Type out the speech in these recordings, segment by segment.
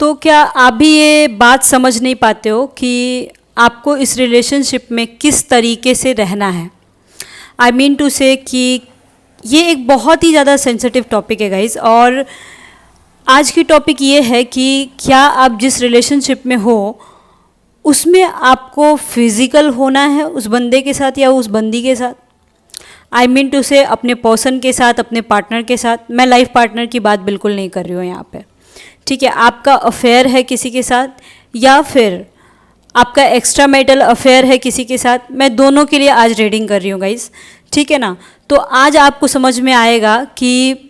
तो क्या आप भी ये बात समझ नहीं पाते हो कि आपको इस रिलेशनशिप में किस तरीके से रहना है? आई मीन टू से कि ये एक बहुत ही ज़्यादा सेंसिटिव टॉपिक है गाइज, और आज की टॉपिक ये है कि क्या आप जिस रिलेशनशिप में हो उसमें आपको फिज़िकल होना है उस बंदे के साथ या उस बंदी के साथ। आई मीन टू से अपने पर्सन के साथ, अपने पार्टनर के साथ। मैं लाइफ पार्टनर की बात बिल्कुल नहीं कर रही हूँ यहाँ पे, ठीक है। आपका अफेयर है किसी के साथ या फिर आपका एक्स्ट्रा मैरिटल अफेयर है किसी के साथ, मैं दोनों के लिए आज रीडिंग कर रही हूँ गाइस, ठीक है ना। तो आज आपको समझ में आएगा कि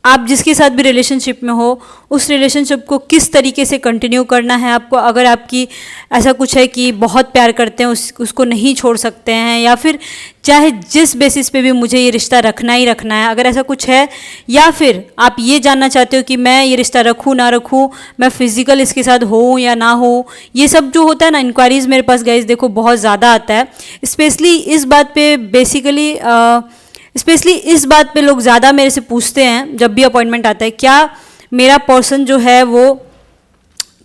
आप जिसके साथ भी रिलेशनशिप में हो उस रिलेशनशिप को किस तरीके से कंटिन्यू करना है आपको। अगर आपकी ऐसा कुछ है कि बहुत प्यार करते हैं, उसको नहीं छोड़ सकते हैं, या फिर चाहे जिस बेसिस पे भी मुझे ये रिश्ता रखना ही रखना है, अगर ऐसा कुछ है, या फिर आप ये जानना चाहते हो कि मैं ये रिश्ता रखूँ ना रखूँ, मैं फिज़िकल इसके साथ हूँ या ना हो, ये सब जो होता है ना, इंक्वायरीज़ मेरे पास गाइस देखो बहुत ज़्यादा आता है। स्पेशली इस बात पे स्पेशली इस बात पे लोग ज़्यादा मेरे से पूछते हैं जब भी अपॉइंटमेंट आता है, क्या मेरा पर्सन जो है वो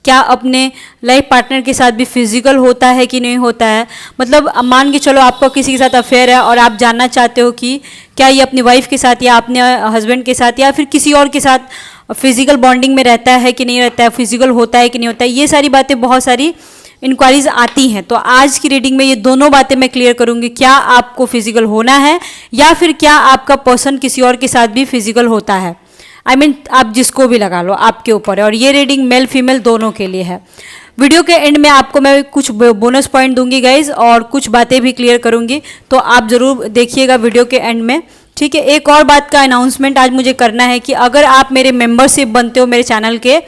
क्या अपने लाइफ पार्टनर के साथ भी फिजिकल होता है कि नहीं होता है। मतलब मान के चलो आपका किसी के साथ अफेयर है और आप जानना चाहते हो कि क्या ये अपनी वाइफ के साथ या अपने हस्बैंड के साथ या फिर किसी और के साथ फिजिकल बॉन्डिंग में रहता है कि नहीं रहता है, फिजिकल होता है कि नहीं होता है। ये सारी बातें, बहुत सारी इंक्वायरीज आती हैं। तो आज की रीडिंग में ये दोनों बातें मैं क्लियर करूंगी, क्या आपको फिजिकल होना है या फिर क्या आपका पर्सन किसी और के साथ भी फिजिकल होता है। आई मीन आप जिसको भी लगा लो, आपके ऊपर है। और ये रीडिंग मेल फीमेल दोनों के लिए है। वीडियो के एंड में आपको मैं कुछ बोनस पॉइंट दूंगी गाइज, और कुछ बातें भी क्लियर करूंगी, तो आप ज़रूर देखिएगा वीडियो के एंड में, ठीक है। एक और बात का अनाउंसमेंट आज मुझे करना है कि अगर आप मेरे मेंबरशिप बनते हो मेरे चैनल के,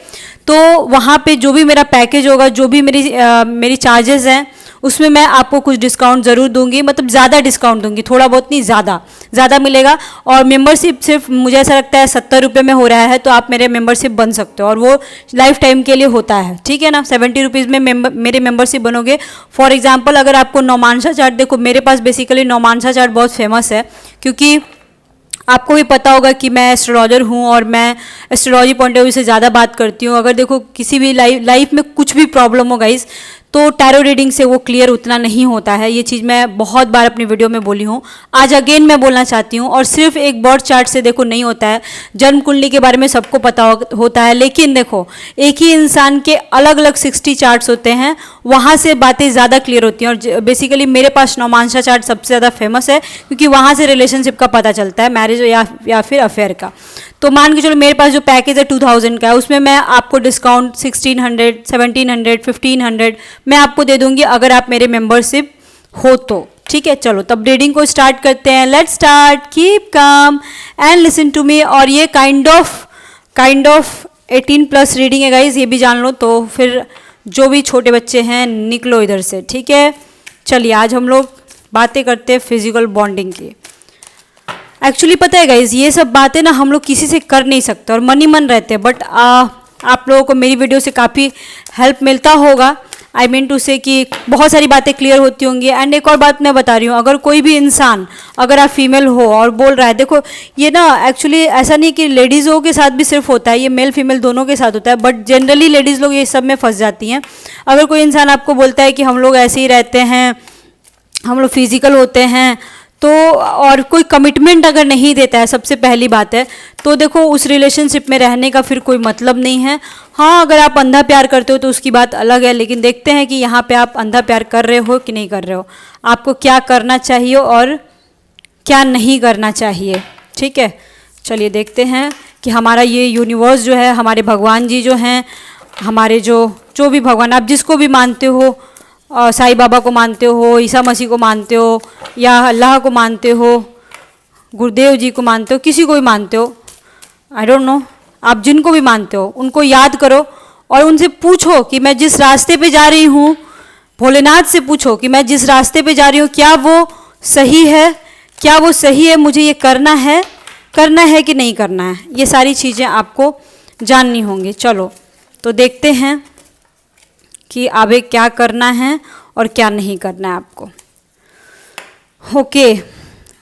तो वहाँ पे जो भी मेरा पैकेज होगा, जो भी मेरी चार्जेस हैं, उसमें मैं आपको कुछ डिस्काउंट ज़रूर दूंगी। मतलब ज़्यादा डिस्काउंट दूंगी, थोड़ा बहुत नहीं, ज़्यादा मिलेगा। और मेंबरशिप सिर्फ मुझे ऐसा लगता है 70 रुपये में हो रहा है, तो आप मेरे मेंबरशिप बन सकते हो, और वो लाइफ टाइम के लिए होता है, ठीक है ना। 70 रुपीज़ में मेरे मेंबरशिप बनोगे। फॉर एग्जाम्पल अगर आपको नौमांशा चार्ट, देखो मेरे पास बेसिकली नौमांशा चार्ट बहुत फेमस है, क्योंकि आपको भी पता होगा कि मैं एस्ट्रोलॉजर हूँ और मैं एस्ट्रोलॉजी पॉइंट ऑफ व्यू से ज़्यादा बात करती हूँ। अगर देखो किसी भी लाइफ में कुछ भी प्रॉब्लम हो गाइस, तो टैरो रीडिंग से वो क्लियर उतना नहीं होता है। ये चीज़ मैं बहुत बार अपनी वीडियो में बोली हूँ, आज अगेन मैं बोलना चाहती हूँ। और सिर्फ एक बर्थ चार्ट से देखो नहीं होता है। जन्म कुंडली के बारे में सबको पता होता है, लेकिन देखो एक ही इंसान के अलग अलग 60 चार्ट्स होते हैं, वहाँ से बातें ज़्यादा क्लियर होती हैं। और बेसिकली मेरे पास नौमांशा चार्ट सबसे ज़्यादा फेमस है, क्योंकि वहाँ से रिलेशनशिप का पता चलता है, मैरिज या फिर अफेयर का। तो मान के चलो मेरे पास जो पैकेज है 2000 का है, उसमें मैं आपको डिस्काउंट 1600, 1700, 1500 मैं आपको दे दूंगी अगर आप मेरे मेंबरशिप हो तो, ठीक है। चलो तब रीडिंग को स्टार्ट करते हैं। Let's start. Keep calm and listen to me. और ये काइंड ऑफ 18+ रीडिंग है गाइज, ये भी जान लो। तो फिर जो भी छोटे बच्चे हैं निकलो इधर से, ठीक है। चलिए आज हम लोग बातें करते हैं फिजिकल बॉन्डिंग की। एक्चुअली पता है गाइज, ये सब बातें ना हम लोग किसी से कर नहीं सकते और मन ही मन रहते हैं, बट आप लोगों को मेरी वीडियो से काफ़ी हेल्प मिलता होगा। आई मीन टू से कि बहुत सारी बातें क्लियर होती होंगी। एंड एक और बात मैं बता रही हूँ, अगर कोई भी इंसान, अगर आप फीमेल हो और बोल रहा है, देखो ये ना एक्चुअली ऐसा नहीं कि लेडीज़ों के साथ भी सिर्फ होता है, ये मेल फीमेल दोनों के साथ होता है, बट जनरली लेडीज़ लोग ये सब में फंस जाती हैं। अगर कोई इंसान आपको बोलता है कि हम लोग ऐसे ही रहते हैं, हम लोग फिजिकल होते हैं, तो और कोई कमिटमेंट अगर नहीं देता है, सबसे पहली बात है, तो देखो उस रिलेशनशिप में रहने का फिर कोई मतलब नहीं है। हाँ, अगर आप अंधा प्यार करते हो तो उसकी बात अलग है, लेकिन देखते हैं कि यहाँ पे आप अंधा प्यार कर रहे हो कि नहीं कर रहे हो, आपको क्या करना चाहिए और क्या नहीं करना चाहिए, ठीक है। चलिए देखते हैं कि हमारा ये यूनिवर्स जो है, हमारे भगवान जी जो हैं, हमारे जो भी भगवान, आप जिसको भी मानते हो, साईं बाबा को मानते हो, ईसा मसीह को मानते हो, या अल्लाह को मानते हो, गुरुदेव जी को मानते हो, किसी को भी मानते हो, आई डोंट नो, आप जिनको भी मानते हो उनको याद करो और उनसे पूछो कि मैं जिस रास्ते पे जा रही हूँ, भोलेनाथ से पूछो कि मैं जिस रास्ते पे जा रही हूँ क्या वो सही है, क्या वो सही है, मुझे ये करना है कि नहीं करना है। ये सारी चीज़ें आपको जाननी होंगी। चलो तो देखते हैं कि आगे क्या करना है और क्या नहीं करना है आपको। ओके,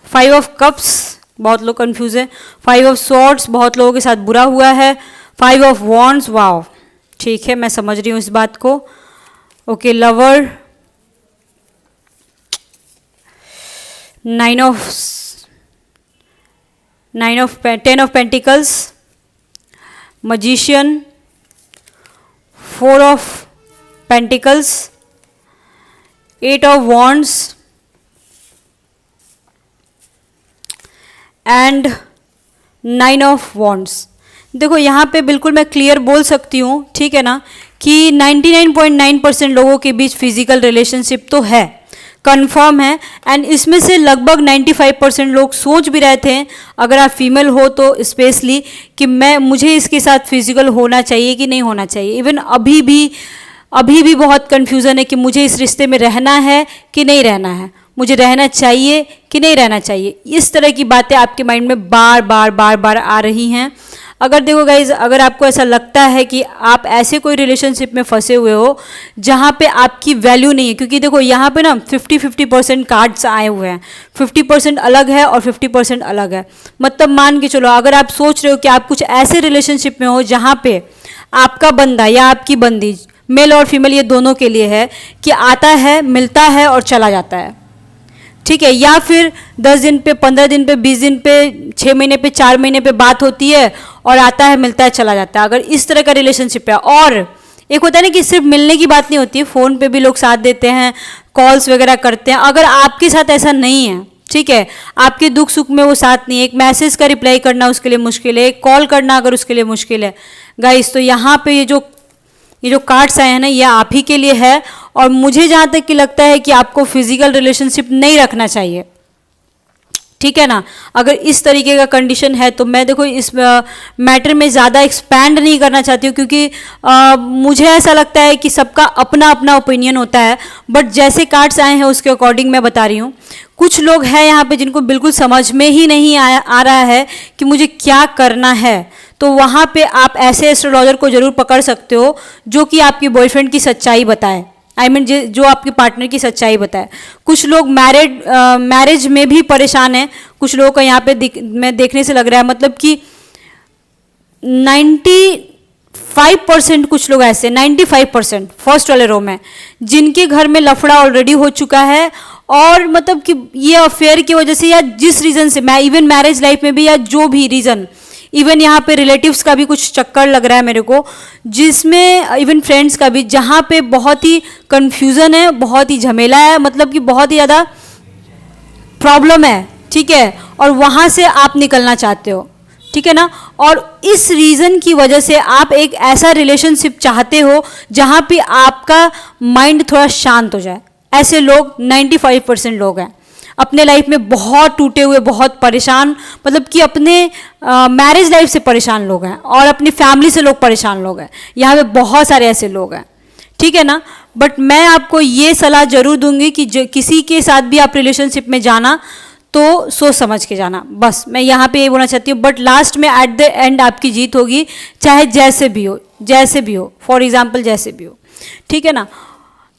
5 ऑफ कप्स, बहुत लोग कंफ्यूज है। 5 ऑफ स्वॉर्ड्स, बहुत लोगों के साथ बुरा हुआ है। 5 ऑफ वॉन्ड्स, वाओ, ठीक है, मैं समझ रही हूँ इस बात को। Okay, lover, 10 of Pentacles, Magician, 4 of Pentacles, 8 of Wands and 9 of wands. देखो यहाँ पे बिल्कुल मैं क्लियर बोल सकती हूँ, ठीक है ना, कि 99.9% लोगों के बीच फिजिकल रिलेशनशिप तो है, कंफर्म है। एंड इसमें से लगभग 95% लोग सोच भी रहे थे, अगर आप फीमेल हो तो स्पेशली, कि मुझे इसके साथ फिजिकल होना चाहिए कि नहीं होना चाहिए। इवन अभी भी बहुत कन्फ्यूज़न है कि मुझे इस रिश्ते में रहना है कि नहीं रहना है, मुझे रहना चाहिए कि नहीं रहना चाहिए। इस तरह की बातें आपके माइंड में बार बार आ रही हैं। अगर देखो गाइज, अगर आपको ऐसा लगता है कि आप ऐसे कोई रिलेशनशिप में फंसे हुए हो जहाँ पे आपकी वैल्यू नहीं है, क्योंकि देखो यहाँ पे ना 50-50% कार्ड्स आए हुए हैं, 50% अलग है और 50% अलग है। मतलब मान के चलो, अगर आप सोच रहे हो कि आप कुछ ऐसे रिलेशनशिप में हो जहाँ पे आपका बंदा या आपकी बंदी, मेल और फीमेल ये दोनों के लिए है, कि आता है, मिलता है और चला जाता है, ठीक है, या फिर 10 दिन पे, 15 दिन पे, 20 दिन पे, 6 महीने पे, 4 महीने पे बात होती है और आता है, मिलता है, चला जाता है। अगर इस तरह का रिलेशनशिप है, और एक होता है ना कि सिर्फ मिलने की बात नहीं होती है, फ़ोन पे भी लोग साथ देते हैं, कॉल्स वगैरह करते हैं। अगर आपके साथ ऐसा नहीं है, ठीक है, आपके दुख सुख में वो साथ नहीं है, एक मैसेज का रिप्लाई करना उसके लिए मुश्किल है, एक कॉल करना अगर उसके लिए मुश्किल है गाइस, तो यहाँ पे ये जो कार्ड्स आए हैं ना, ये आप ही के लिए है। और मुझे जहाँ तक कि लगता है कि आपको फिजिकल रिलेशनशिप नहीं रखना चाहिए, ठीक है ना। अगर इस तरीके का कंडीशन है तो मैं देखो इस मैटर में ज़्यादा एक्सपैंड नहीं करना चाहती हूँ, क्योंकि मुझे ऐसा लगता है कि सबका अपना अपना ओपिनियन होता है। बट जैसे कार्ड्स आए हैं उसके अकॉर्डिंग मैं बता रही हूँ। कुछ लोग हैं यहाँ पे जिनको बिल्कुल समझ में ही नहीं आ रहा है कि मुझे क्या करना है, तो वहाँ पे आप ऐसे एस्ट्रोलॉजर को ज़रूर पकड़ सकते हो जो कि आपकी बॉयफ्रेंड की सच्चाई बताए, जो आपके पार्टनर की सच्चाई बताए। कुछ लोग मैरिज में भी परेशान हैं, कुछ लोगों का यहाँ पे मैं देखने से लग रहा है, मतलब कि 95% कुछ लोग ऐसे, 95% फर्स्ट वाले रो में, जिनके घर में लफड़ा ऑलरेडी हो चुका है, और मतलब कि ये अफेयर की वजह से या जिस रीज़न से, मैं इवन मैरिज लाइफ में भी, या जो भी रीज़न, इवन यहाँ पे रिलेटिव्स का भी कुछ चक्कर लग रहा है मेरे को, जिसमें इवन फ्रेंड्स का भी, जहाँ पे बहुत ही कन्फ्यूज़न है, बहुत ही झमेला है, मतलब कि बहुत ही ज़्यादा प्रॉब्लम है, ठीक है, और वहाँ से आप निकलना चाहते हो, ठीक है ना। और इस रीज़न की वजह से आप एक ऐसा रिलेशनशिप चाहते हो जहाँ पे आपका माइंड थोड़ा शांत हो जाए। ऐसे लोग 95% लोग हैं, अपने लाइफ में बहुत टूटे हुए, बहुत परेशान, मतलब कि अपने मैरिज लाइफ से परेशान लोग हैं, और अपनी फैमिली से लोग परेशान लोग हैं। यहाँ पे बहुत सारे ऐसे लोग हैं, ठीक है ना। बट मैं आपको ये सलाह जरूर दूंगी कि किसी के साथ भी आप रिलेशनशिप में जाना तो सोच समझ के जाना, बस मैं यहाँ पे ये बोलना चाहती हूँ। बट लास्ट में एट द एंड आपकी जीत होगी, चाहे जैसे भी हो, फॉर एग्जाम्पल जैसे भी हो, ठीक है ना।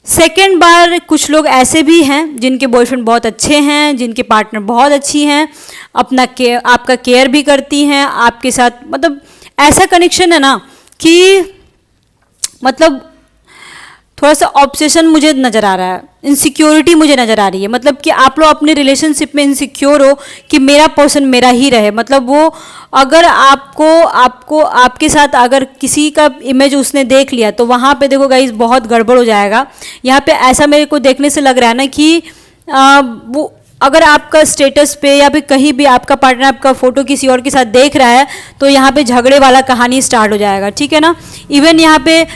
सेकेंड बार कुछ लोग ऐसे भी हैं जिनके बॉयफ्रेंड बहुत अच्छे हैं, जिनके पार्टनर बहुत अच्छी हैं, आपका केयर भी करती हैं आपके साथ, मतलब ऐसा कनेक्शन है ना कि मतलब थोड़ा सा ऑब्सेशन मुझे नज़र आ रहा है, इनसिक्योरिटी मुझे नज़र आ रही है, मतलब कि आप लोग अपने रिलेशनशिप में इनसिक्योर हो कि मेरा पर्सन मेरा ही रहे। मतलब वो अगर आपको आपके साथ अगर किसी का इमेज उसने देख लिया तो वहाँ पे देखो गाइस बहुत गड़बड़ हो जाएगा। यहाँ पे ऐसा मेरे को देखने से लग रहा है ना कि वो अगर आपका स्टेटस पे या फिर कहीं भी आपका पार्टनर आपका फ़ोटो किसी और के साथ देख रहा है तो यहाँ पे झगड़े वाला कहानी स्टार्ट हो जाएगा, ठीक है ना। इवन यहाँ पे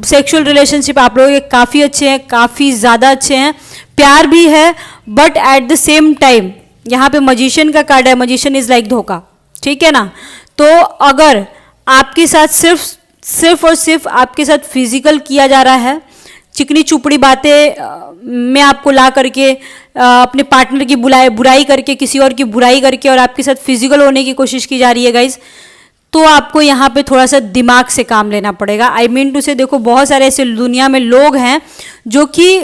सेक्सुअल रिलेशनशिप आप लोगों के काफ़ी अच्छे हैं, काफ़ी ज़्यादा अच्छे हैं, प्यार भी है, but at the same time यहाँ पे मजिशियन का कार्ड है, मजिशियन इज़ लाइक धोखा, ठीक है ना। तो अगर आपके साथ सिर्फ और सिर्फ आपके साथ फिजिकल किया जा रहा है, चिकनी चुपड़ी बातें में आपको ला करके अपने पार्टनर की बुराई करके, किसी और की बुराई करके और आपके साथ फिजिकल होने की कोशिश की जा रही है गाइज, तो आपको यहाँ पे थोड़ा सा दिमाग से काम लेना पड़ेगा। आई मीन टू से देखो बहुत सारे ऐसे दुनिया में लोग हैं जो कि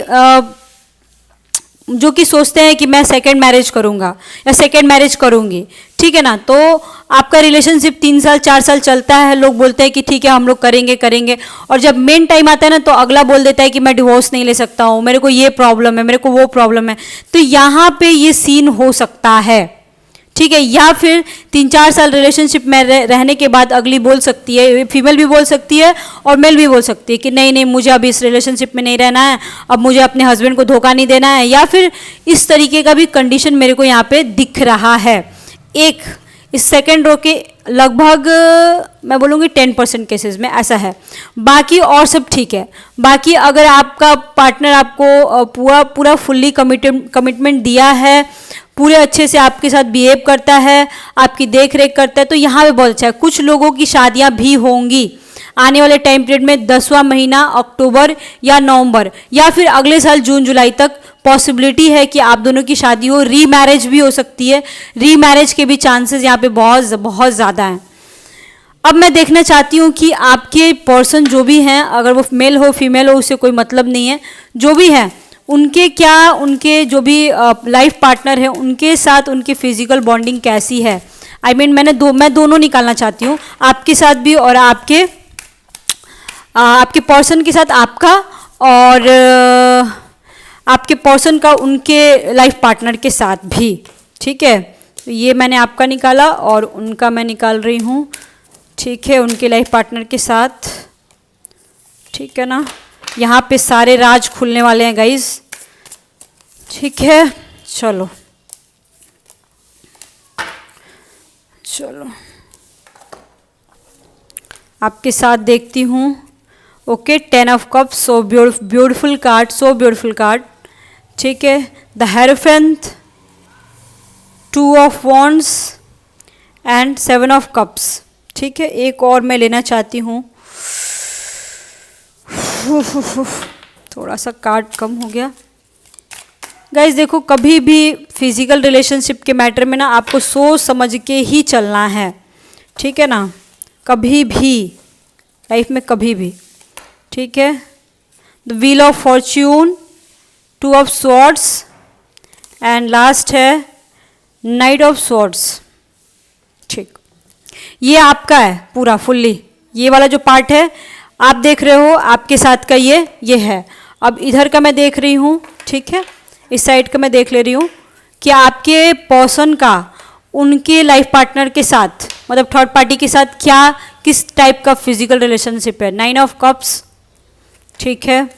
जो कि सोचते हैं कि मैं सेकंड मैरिज करूंगा या सेकंड मैरिज करूंगी, ठीक है ना। तो आपका रिलेशनशिप 3 साल 4 साल चलता है, लोग बोलते हैं कि ठीक है हम लोग करेंगे करेंगे, और जब मेन टाइम आता है ना तो अगला बोल देता है कि मैं डिवोर्स नहीं ले सकता हूँ, मेरे को ये प्रॉब्लम है, मेरे को वो प्रॉब्लम है। तो यहाँ पे ये सीन हो सकता है, ठीक है। या फिर 3-4 साल रिलेशनशिप में रहने के बाद अगली बोल सकती है, फीमेल भी बोल सकती है और मेल भी बोल सकती है कि नहीं नहीं मुझे अभी इस रिलेशनशिप में नहीं रहना है, अब मुझे अपने हस्बैंड को धोखा नहीं देना है, या फिर इस तरीके का भी कंडीशन मेरे को यहाँ पे दिख रहा है। एक इस सेकेंड रो के लगभग मैं बोलूँगी 10% केसेस में ऐसा है, बाकी और सब ठीक है। बाकी अगर आपका पार्टनर आपको पूरा फुल्ली कमिटमेंट दिया है, पूरे अच्छे से आपके साथ बिहेव करता है, आपकी देख रेख करता है, तो यहाँ पे बहुत अच्छा है। कुछ लोगों की शादियाँ भी होंगी आने वाले टाइम पीरियड में, 10वां महीना अक्टूबर या नवंबर, या फिर अगले साल जून जुलाई तक पॉसिबिलिटी है कि आप दोनों की शादी हो। री मैरिज भी हो सकती है, री मैरिज के भी चांसेस यहाँ पे बहुत बहुत ज़्यादा हैं। अब मैं देखना चाहती हूँ कि आपके पर्सन जो भी हैं, अगर वो मेल हो फीमेल हो उससे कोई मतलब नहीं है, जो भी हैं उनके जो भी लाइफ पार्टनर है उनके साथ उनकी फिजिकल बॉन्डिंग कैसी है। आई मीन मैं दोनों निकालना चाहती हूँ, आपके साथ भी और आपके पर्सन के साथ आपका, और आपके पर्सन का उनके लाइफ पार्टनर के साथ भी, ठीक है। तो ये मैंने आपका निकाला और उनका मैं निकाल रही हूँ, ठीक है, उनके लाइफ पार्टनर के साथ, ठीक है ना। यहाँ पे सारे राज खुलने वाले हैं गाइज, ठीक है। चलो आपके साथ देखती हूँ। Okay, 10 of cups, so beautiful card, so beautiful card, ठीक है। The hierophant, 2 of wands and 7 of cups, ठीक है। एक और मैं लेना चाहती हूँ, थोड़ा सा कार्ड कम हो गया। गाइज देखो, कभी भी फिजिकल रिलेशनशिप के मैटर में ना आपको सोच समझ के ही चलना है, ठीक है ना, कभी भी लाइफ में, कभी भी, ठीक है। The wheel of Fortune, 2 of swords and last है नाइट ऑफ स्वॉर्ड्स, ठीक। ये आपका है पूरा फुल्ली, ये वाला जो पार्ट है आप देख रहे हो, आपके साथ का ये है। अब इधर का मैं देख रही हूँ, ठीक है, इस साइड का मैं देख ले रही हूँ कि आपके पर्सन का उनके लाइफ पार्टनर के साथ, मतलब थर्ड पार्टी के साथ क्या किस टाइप का फिजिकल रिलेशनशिप है। 9 ऑफ कप्स, ठीक है।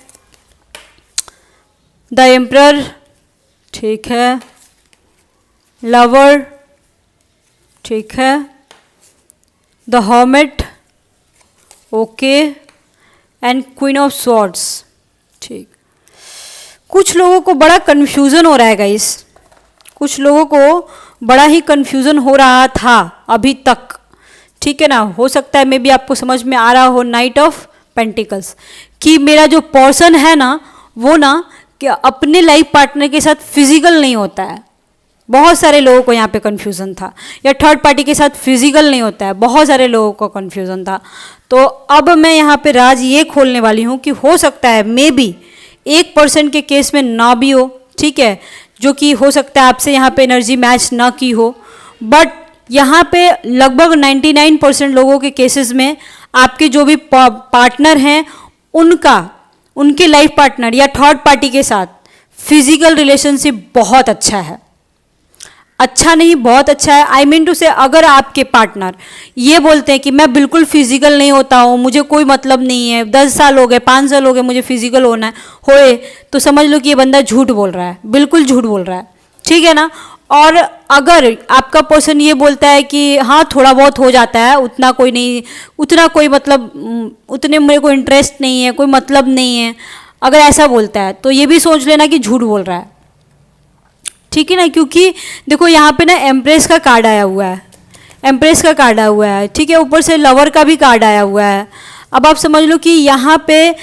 द एम्परर, ठीक है। लवर, ठीक है। The hermit, okay, and queen of swords, ठीक। कुछ लोगों को बड़ा कन्फ्यूज़न हो रहा है गाइस, कुछ लोगों को बड़ा ही कन्फ्यूज़न हो रहा था अभी तक, ठीक है ना। हो सकता है मे बी आपको समझ में आ रहा हो नाइट ऑफ पेंटिकल्स कि मेरा जो पर्सन है ना वो ना कि अपने लाइफ पार्टनर के साथ फिजिकल नहीं होता है। बहुत सारे लोगों को यहाँ पे कन्फ्यूज़न था, या थर्ड पार्टी के साथ फिजिकल नहीं होता है, बहुत सारे लोगों को कन्फ्यूज़न था। तो अब मैं यहाँ पे राज ये खोलने वाली हूँ कि हो सकता है मे बी 1% के केस में ना भी हो, ठीक है, जो कि हो सकता है आपसे यहाँ पे एनर्जी मैच ना की हो, बट यहाँ पे लगभग 99% लोगों के केसेस में आपके जो भी पार्टनर हैं उनके लाइफ पार्टनर या थर्ड पार्टी के साथ फिजिकल रिलेशनशिप बहुत अच्छा है। अच्छा नहीं, बहुत अच्छा है। आई मीन टू से, अगर आपके पार्टनर ये बोलते हैं कि मैं बिल्कुल फिजिकल नहीं होता हूँ, मुझे कोई मतलब नहीं है, 10 साल हो गए 5 साल हो गए मुझे फिजिकल होना है होए, तो समझ लो कि ये बंदा झूठ बोल रहा है, बिल्कुल झूठ बोल रहा है, ठीक है ना। और अगर आपका पर्सन ये बोलता है कि हाँ थोड़ा बहुत हो जाता है, उतना कोई नहीं, उतना कोई मतलब उतने मेरे को इंटरेस्ट नहीं है, कोई मतलब नहीं है, अगर ऐसा बोलता है तो ये भी सोच लेना कि झूठ बोल रहा है, ठीक है ना। क्योंकि देखो यहाँ पे ना एम्प्रेस का कार्ड आया हुआ है, एम्प्रेस का कार्ड आया हुआ है, ठीक है, ऊपर से लवर का भी कार्ड आया हुआ है। अब आप समझ लो कि यहाँ पे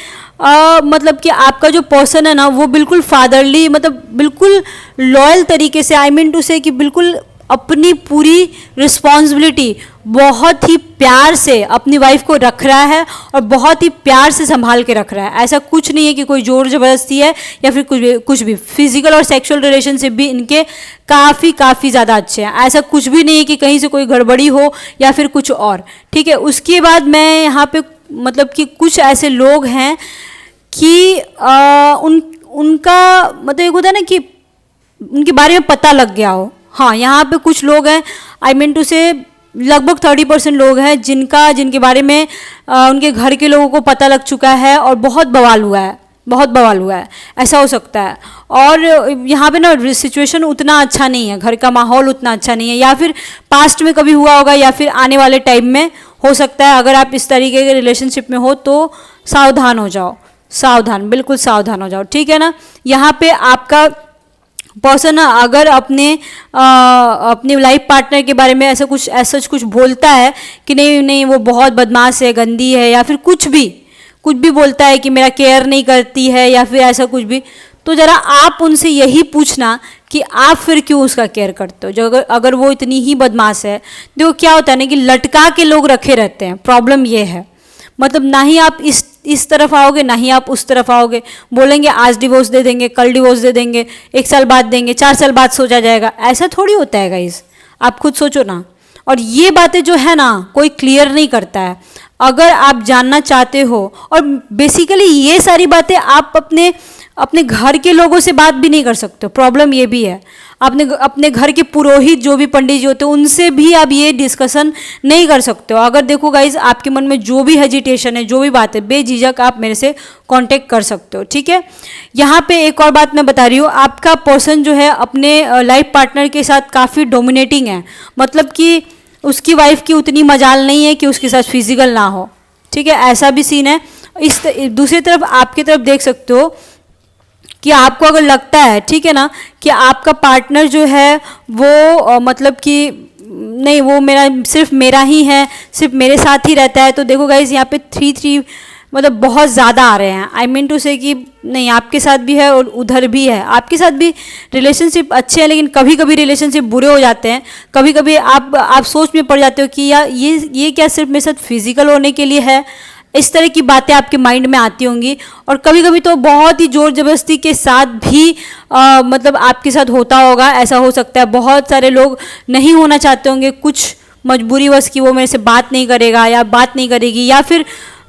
मतलब कि आपका जो पर्सन है ना वो बिल्कुल फादरली, मतलब बिल्कुल लॉयल तरीके से, आई मीन टू से कि बिल्कुल अपनी पूरी रिस्पॉन्सिबिलिटी बहुत ही प्यार से अपनी वाइफ को रख रहा है और बहुत ही प्यार से संभाल के रख रहा है। ऐसा कुछ नहीं है कि कोई जोर ज़बरदस्ती है या फिर कुछ भी फिजिकल और सेक्सुअल रिलेशनशिप भी इनके काफ़ी ज़्यादा अच्छे हैं। ऐसा कुछ भी नहीं है कि कहीं से कोई गड़बड़ी हो या फिर कुछ और, ठीक है। उसके बाद मैं यहाँ पे मतलब कि कुछ ऐसे लोग हैं कि उनका मतलब एक होता है ना कि उनके बारे में पता लग गया हो। हाँ, यहाँ पे कुछ लोग हैं, आई मीन टू से लगभग 30% लोग हैं जिनके बारे में उनके घर के लोगों को पता लग चुका है और बहुत बवाल हुआ है, ऐसा हो सकता है। और यहाँ पे ना सिचुएशन उतना अच्छा नहीं है, घर का माहौल उतना अच्छा नहीं है, या फिर पास्ट में कभी हुआ होगा या फिर आने वाले टाइम में हो सकता है। अगर आप इस तरीके के रिलेशनशिप में हो तो सावधान हो जाओ, बिल्कुल सावधान हो जाओ, ठीक है ना। यहाँ पे आपका पर्सन अगर अपने लाइफ पार्टनर के बारे में ऐसा कुछ बोलता है कि नहीं वो बहुत बदमाश है, गंदी है, या फिर कुछ भी बोलता है कि मेरा केयर नहीं करती है या फिर ऐसा कुछ भी, तो ज़रा आप उनसे यही पूछना कि आप फिर क्यों उसका केयर करते हो। जो अगर वो इतनी ही बदमाश है, देखो क्या होता है ना कि लटका के लोग रखे रहते हैं। प्रॉब्लम ये है, मतलब ना ही आप इस तरफ आओगे ना ही आप उस तरफ आओगे। बोलेंगे आज डिवोर्स दे देंगे, कल डिवोर्स दे देंगे, 1 साल बाद देंगे, 4 साल बाद सोचा जाएगा। ऐसा थोड़ी होता है गाइस, आप खुद सोचो ना। और ये बातें जो है ना कोई क्लियर नहीं करता है। अगर आप जानना चाहते हो, और बेसिकली ये सारी बातें आप अपने घर के लोगों से बात भी नहीं कर सकते हो। प्रॉब्लम ये भी है, आपने अपने घर के पुरोहित जो भी पंडित जी होते हैं उनसे भी आप ये डिस्कशन नहीं कर सकते हो। अगर देखो गाइज आपके मन में जो भी हेजिटेशन है, जो भी बात है, बेझिझक आप मेरे से कांटेक्ट कर सकते हो, ठीक है। यहाँ पे एक और बात मैं बता रही हूँ, आपका पर्सन जो है अपने लाइफ पार्टनर के साथ काफ़ी डोमिनेटिंग है। मतलब कि उसकी वाइफ की उतनी मजाल नहीं है कि उसके साथ फिजिकल ना हो, ठीक है, ऐसा भी सीन है। दूसरी तरफ आपकी तरफ देख सकते हो कि आपको अगर लगता है, ठीक है ना, कि आपका पार्टनर जो है वो मतलब कि नहीं वो सिर्फ मेरा ही है, सिर्फ मेरे साथ ही रहता है, तो देखो गाइज यहाँ पे 3 मतलब बहुत ज़्यादा आ रहे हैं। आई मीन टू से कि नहीं आपके साथ भी है और उधर भी है, आपके साथ भी रिलेशनशिप अच्छे हैं, लेकिन कभी कभी रिलेशनशिप बुरे हो जाते हैं। कभी कभी आप सोच में पड़ जाते हो कि यार ये क्या सिर्फ मेरे साथ फिजिकल होने के लिए है। इस तरह की बातें आपके माइंड में आती होंगी। और कभी कभी तो बहुत ही ज़ोर ज़बरदस्ती के साथ भी मतलब आपके साथ होता होगा, ऐसा हो सकता है। बहुत सारे लोग नहीं होना चाहते होंगे, कुछ मजबूरी बस कि वो मेरे से बात नहीं करेगा या बात नहीं करेगी, या फिर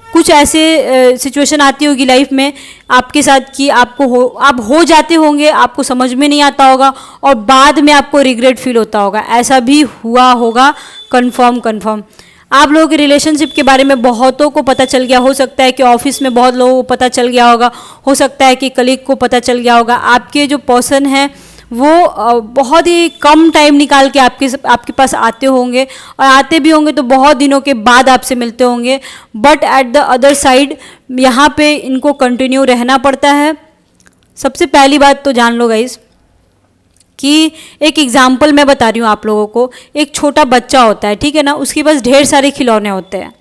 कुछ ऐसे सिचुएशन आती होगी लाइफ में आपके साथ कि आप हो जाते होंगे, आपको समझ में नहीं आता होगा और बाद में आपको रिग्रेट फील होता होगा। ऐसा भी हुआ होगा, कन्फर्म। आप लोगों के रिलेशनशिप के बारे में बहुतों को पता चल गया, हो सकता है कि ऑफिस में बहुत लोगों को पता चल गया होगा, हो सकता है कि कलीग को पता चल गया होगा। आपके जो पर्सन हैं वो बहुत ही कम टाइम निकाल के आपके पास आते होंगे, और आते भी होंगे तो बहुत दिनों के बाद आपसे मिलते होंगे। But at the other side यहाँ पे इनको कंटिन्यू रहना पड़ता है। सबसे पहली बात तो जान लो गाइस कि एक एग्जाम्पल मैं बता रही हूँ आप लोगों को। एक छोटा बच्चा होता है, ठीक है ना, उसके पास ढेर सारे खिलौने होते हैं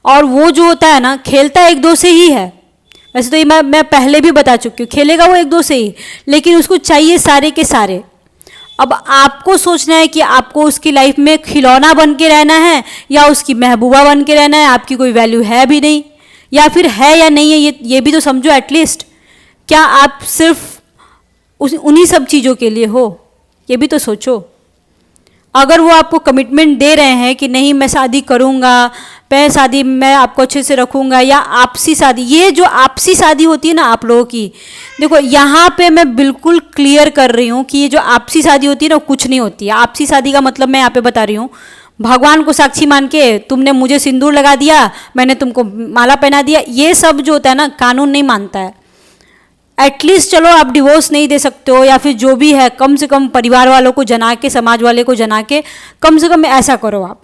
और वो जो होता है ना खेलता 1-2 से ही है। वैसे तो ये मैं पहले भी बता चुकी हूँ, खेलेगा वो 1-2 से ही, लेकिन उसको चाहिए सारे के सारे। अब आपको सोचना है कि आपको उसकी लाइफ में खिलौना बन के रहना है या उसकी महबूबा बन के रहना है। आपकी कोई वैल्यू है भी नहीं, या फिर है या नहीं है ये भी तो समझो एटलीस्ट। क्या आप सिर्फ उन्हीं सब चीज़ों के लिए हो, ये भी तो सोचो। अगर वो आपको कमिटमेंट दे रहे हैं कि नहीं मैं शादी करूँगा, मैं आपको अच्छे से रखूँगा, या आपसी शादी, ये जो आपसी शादी होती है ना आप लोगों की, देखो यहाँ पे मैं बिल्कुल क्लियर कर रही हूँ कि ये जो आपसी शादी होती है ना कुछ नहीं होती है। आपसी शादी का मतलब मैं यहाँ पे बता रही हूँ, भगवान को साक्षी मान के तुमने मुझे सिंदूर लगा दिया, मैंने तुमको माला पहना दिया, ये सब जो होता है ना कानून नहीं मानता है। एटलीस्ट चलो आप डिवोर्स नहीं दे सकते हो या फिर जो भी है, कम से कम परिवार वालों को जना के, समाज वाले को जना के कम से कम ऐसा करो। आप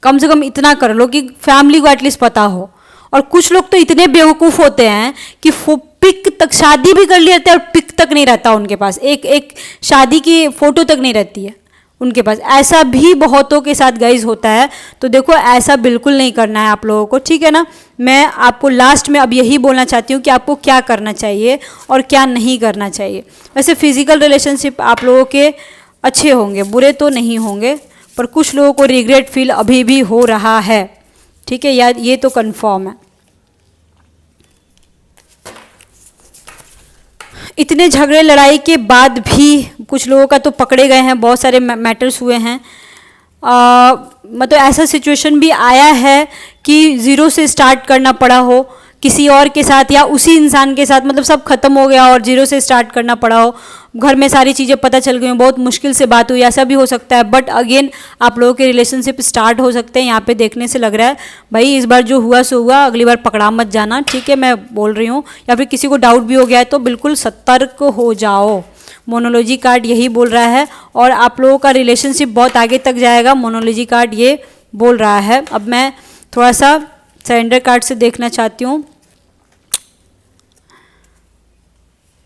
कम से कम इतना कर लो कि फैमिली को एटलीस्ट पता हो। और कुछ लोग तो इतने बेवकूफ़ होते हैं कि पिक तक, शादी भी कर लेते हैं और पिक तक नहीं रहता उनके पास, एक शादी की फ़ोटो तक नहीं रहती है उनके पास। ऐसा भी बहुतों के साथ गाइज होता है। तो देखो ऐसा बिल्कुल नहीं करना है आप लोगों को, ठीक है ना। मैं आपको लास्ट में अब यही बोलना चाहती हूँ कि आपको क्या करना चाहिए और क्या नहीं करना चाहिए। वैसे फिजिकल रिलेशनशिप आप लोगों के अच्छे होंगे, बुरे तो नहीं होंगे, पर कुछ लोगों को रिग्रेट फील अभी भी हो रहा है, ठीक है, या ये तो कंफर्म है। इतने झगड़े लड़ाई के बाद भी कुछ लोगों का तो पकड़े गए हैं, बहुत सारे मैटर्स हुए हैं। मतलब ऐसा सिचुएशन भी आया है कि ज़ीरो से स्टार्ट करना पड़ा हो किसी और के साथ या उसी इंसान के साथ, मतलब सब खत्म हो गया और जीरो से स्टार्ट करना पड़ा हो, घर में सारी चीज़ें पता चल गई, बहुत मुश्किल से बात हुई, ऐसा भी हो सकता है। बट अगेन आप लोगों के रिलेशनशिप स्टार्ट हो सकते हैं, यहाँ पे देखने से लग रहा है भाई इस बार जो हुआ सो हुआ, अगली बार पकड़ा मत जाना, ठीक है, मैं बोल रही हूँ। या फिर किसी को डाउट भी हो गया है तो बिल्कुल सतर्क हो जाओ, मोनोलॉजी कार्ड यही बोल रहा है। और आप लोगों का रिलेशनशिप बहुत आगे तक जाएगा, मोनोलॉजी कार्ड ये बोल रहा है। अब मैं थोड़ा सा सरेंडर कार्ड से देखना चाहती हूँ।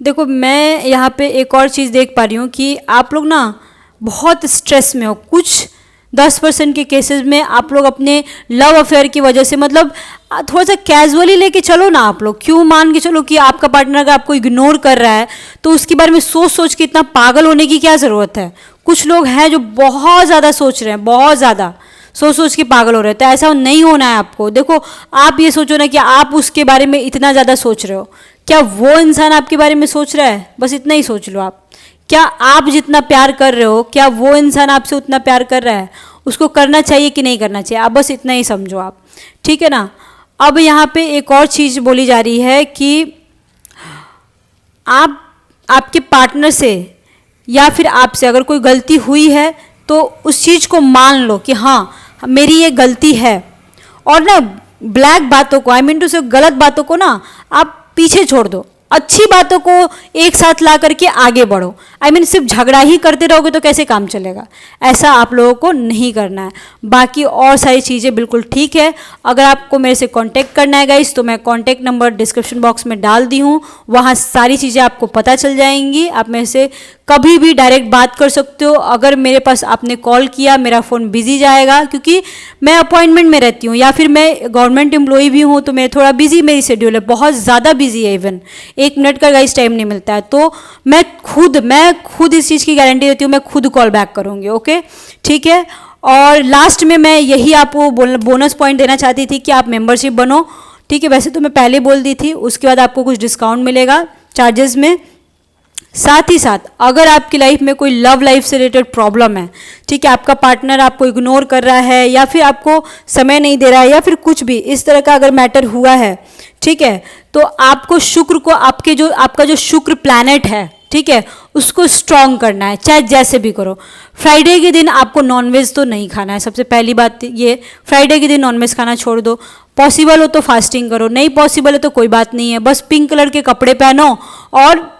देखो मैं यहाँ पे एक और चीज़ देख पा रही हूँ कि आप लोग ना बहुत स्ट्रेस में हो। कुछ 10% के केसेस में आप लोग अपने लव अफेयर की वजह से, मतलब थोड़ा सा कैजुअली लेके चलो ना आप लोग। क्यों मान के चलो कि आपका पार्टनर अगर आपको इग्नोर कर रहा है तो उसके बारे में सोच सोच के इतना पागल होने की क्या ज़रूरत है। कुछ लोग हैं जो बहुत ज़्यादा सोच रहे हैं, बहुत ज़्यादा सोच सोच के पागल हो रहे हैं, तो ऐसा नहीं होना है आपको। देखो आप ये सोचो ना कि आप उसके बारे में इतना ज़्यादा सोच रहे हो, क्या वो इंसान आपके बारे में सोच रहा है? बस इतना ही सोच लो आप। क्या आप जितना प्यार कर रहे हो, क्या वो इंसान आपसे उतना प्यार कर रहा है? उसको करना चाहिए कि नहीं करना चाहिए, आप बस इतना ही समझो आप, ठीक है ना। अब यहाँ पे एक और चीज़ बोली जा रही है कि आप आपके पार्टनर से या फिर आपसे अगर कोई गलती हुई है तो उस चीज़ को मान लो कि हाँ मेरी ये गलती है। और ना ब्लैक बातों को, आई मीन टू से गलत बातों को ना आप पीछे छोड़ दो, अच्छी बातों को एक साथ ला करके आगे बढ़ो। आई मीन सिर्फ झगड़ा ही करते रहोगे तो कैसे काम चलेगा, ऐसा आप लोगों को नहीं करना है। बाकी और सारी चीज़ें बिल्कुल ठीक है। अगर आपको मेरे से कांटेक्ट करना है गाइस तो मैं कांटेक्ट नंबर डिस्क्रिप्शन बॉक्स में डाल दी हूँ, वहाँ सारी चीज़ें आपको पता चल जाएंगी। आप मेरे से कभी भी डायरेक्ट बात कर सकते हो। अगर मेरे पास आपने कॉल किया मेरा फ़ोन बिजी जाएगा क्योंकि मैं अपॉइंटमेंट में रहती हूँ या फिर मैं गवर्नमेंट एम्प्लॉई भी हूँ, तो मैं थोड़ा बिजी, मेरी शेड्यूल है बहुत ज़्यादा बिजी है, इवन 1 मिनट का गाइस टाइम नहीं मिलता है। तो मैं खुद इस चीज़ की गारंटी देती हूँ, मैं खुद कॉल बैक करूँगी, ओके ठीक है। और लास्ट में मैं यही आपको बोनस पॉइंट देना चाहती थी कि आप मेंबरशिप बनो, ठीक है। वैसे तो मैं पहले बोल दी थी, उसके बाद आपको कुछ डिस्काउंट मिलेगा चार्जेस में। साथ ही साथ अगर आपकी लाइफ में कोई लव लाइफ से रिलेटेड प्रॉब्लम है, ठीक है, आपका पार्टनर आपको इग्नोर कर रहा है या फिर आपको समय नहीं दे रहा है या फिर कुछ भी इस तरह का अगर मैटर हुआ है, ठीक है, तो आपको शुक्र को आपका जो शुक्र प्लैनेट है, ठीक है, उसको स्ट्रॉन्ग करना है, चाहे जैसे भी करो। फ्राइडे के दिन आपको नॉनवेज तो नहीं खाना है, सबसे पहली बात ये, फ्राइडे के दिन नॉनवेज खाना छोड़ दो। पॉसिबल हो तो फास्टिंग करो, नहीं पॉसिबल है तो कोई बात नहीं है, बस पिंक कलर के कपड़े पहनो और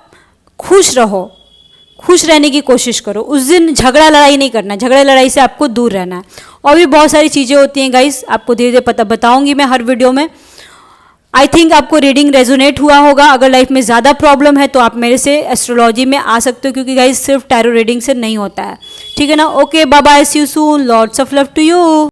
खुश रहो, खुश रहने की कोशिश करो। उस दिन झगड़ा लड़ाई नहीं करना, झगड़ा लड़ाई से आपको दूर रहना है। और भी बहुत सारी चीज़ें होती हैं गाइस, आपको धीरे धीरे बताऊंगी मैं हर वीडियो में। आई थिंक आपको रीडिंग रेजोनेट हुआ होगा। अगर लाइफ में ज़्यादा प्रॉब्लम है तो आप मेरे से एस्ट्रोलॉजी में आ सकते हो, क्योंकि गाइस सिर्फ टैरो रीडिंग से नहीं होता है, ठीक है ना। Okay bye bye, see you soon, lots of love to you.